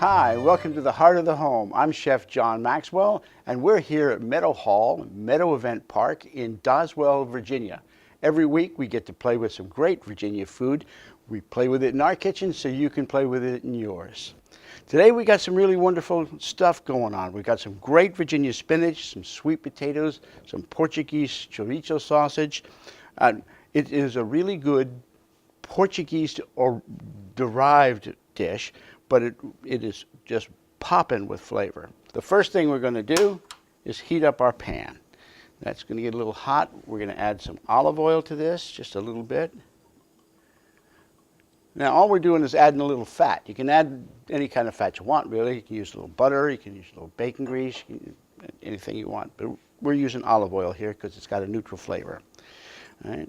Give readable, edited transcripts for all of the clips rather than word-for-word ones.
Hi, welcome to the Heart of the Home. I'm Chef John Maxwell, and we're here at Meadow Hall, Meadow Event Park in Doswell, Virginia. Every week we get to play with some great Virginia food. We play with it in our kitchen so you can play with it in yours. Today we got some really wonderful stuff going on. We got some great Virginia spinach, some sweet potatoes, some Portuguese chorizo sausage. It is a really good Portuguese or derived dish, but it is just popping with flavor. The first thing we're going to do is heat up our pan. That's going to get a little hot. We're going to add some olive oil to this, just a little bit. Now all we're doing is adding a little fat. You can add any kind of fat you want, really. You can use a little butter, you can use a little bacon grease, anything you want. But we're using olive oil here because it's got a neutral flavor. All right.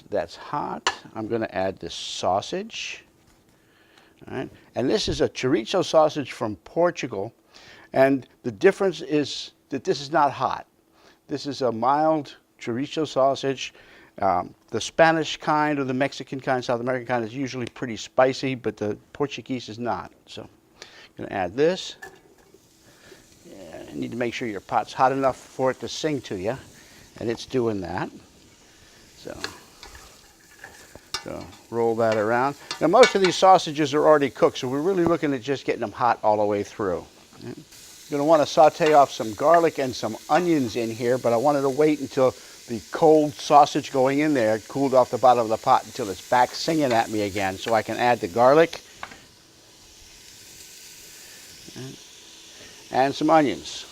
That's hot. I'm going to add this sausage. All right. And this is a chorizo sausage from Portugal. And the difference is that this is not hot. This is a mild chorizo sausage. The Spanish kind or the Mexican kind, South American kind is usually pretty spicy, but the Portuguese is not. So I'm going to add this. Yeah, you need to make sure your pot's hot enough for it to sing to you, and it's doing that. So roll that around. Now most of these sausages are already cooked, so we're really looking at just getting them hot all the way through. You're going to want to saute off some garlic and some onions in here, but I wanted to wait until the cold sausage going in there cooled off the bottom of the pot until it's back singing at me again, so I can add the garlic and some onions.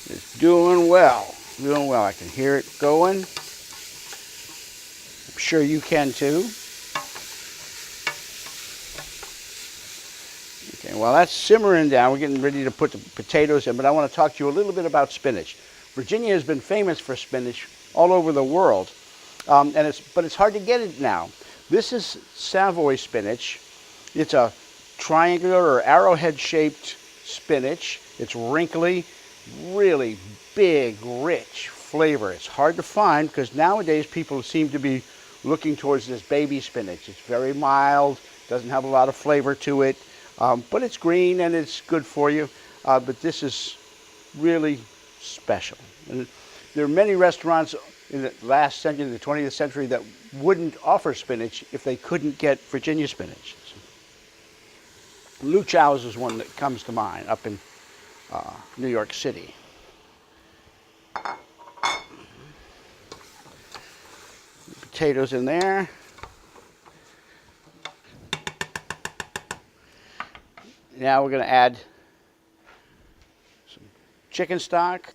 It's doing well, doing well. I can hear it going. I'm sure you can too. Okay, while that's simmering down, we're getting ready to put the potatoes in, but I want to talk to you a little bit about spinach. Virginia has been famous for spinach all over the world, but it's hard to get it now. This is Savoy spinach. It's a triangular or arrowhead-shaped spinach. It's wrinkly, really big, rich flavor. It's hard to find because nowadays people seem to be looking towards this baby spinach. It's very mild, doesn't have a lot of flavor to it, but it's green and it's good for you. But this is really special. And there are many restaurants in the last century, the 20th century, that wouldn't offer spinach if they couldn't get Virginia spinach. Lou Chow's is one that comes to mind up in New York City. Potatoes in there. Now we're going to add some chicken stock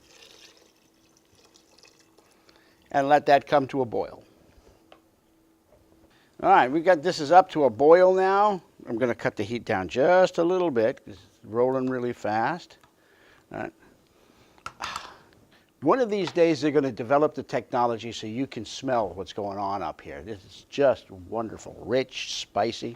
and let that come to a boil. All right, this is up to a boil now. I'm going to cut the heat down just a little bit because it's rolling really fast. All right. One of these days they're going to develop the technology so you can smell what's going on up here. This is just wonderful, rich, spicy.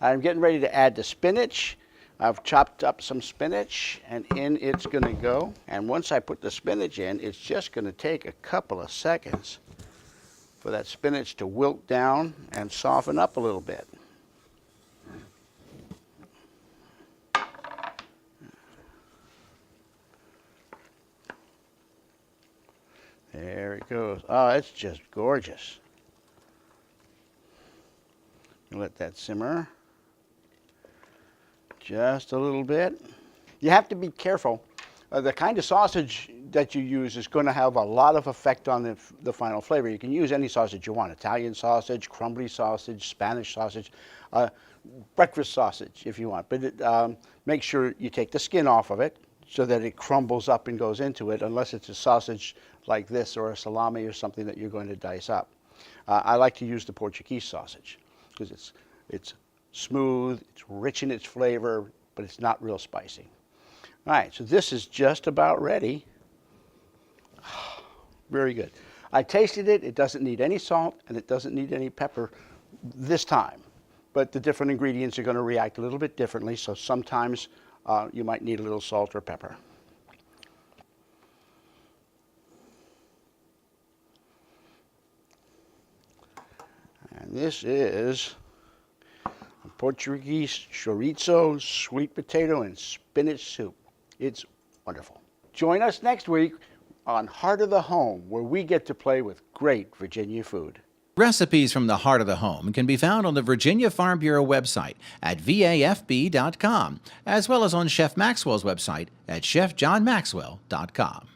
I'm getting ready to add the spinach. I've chopped up some spinach and in it's going to go. And once I put the spinach in, it's just going to take a couple of seconds for that spinach to wilt down and soften up a little bit. There it goes. Oh, it's just gorgeous. Let that simmer just a little bit. You have to be careful. The kind of sausage that you use is going to have a lot of effect on the final flavor. You can use any sausage you want. Italian sausage, crumbly sausage, Spanish sausage, breakfast sausage if you want. But make sure you take the skin off of it so that it crumbles up and goes into it, unless it's a sausage like this or a salami or something that you're going to dice up. I like to use the Portuguese sausage because it's smooth, it's rich in its flavor, but it's not real spicy. All right, so this is just about ready. Very good. I tasted it. It doesn't need any salt and it doesn't need any pepper this time. But the different ingredients are going to react a little bit differently, so sometimes you might need a little salt or pepper. This is Portuguese chorizo, sweet potato, and spinach soup. It's wonderful. Join us next week on Heart of the Home, where we get to play with great Virginia food. Recipes from the Heart of the Home can be found on the Virginia Farm Bureau website at vafb.com, as well as on Chef Maxwell's website at chefjohnmaxwell.com.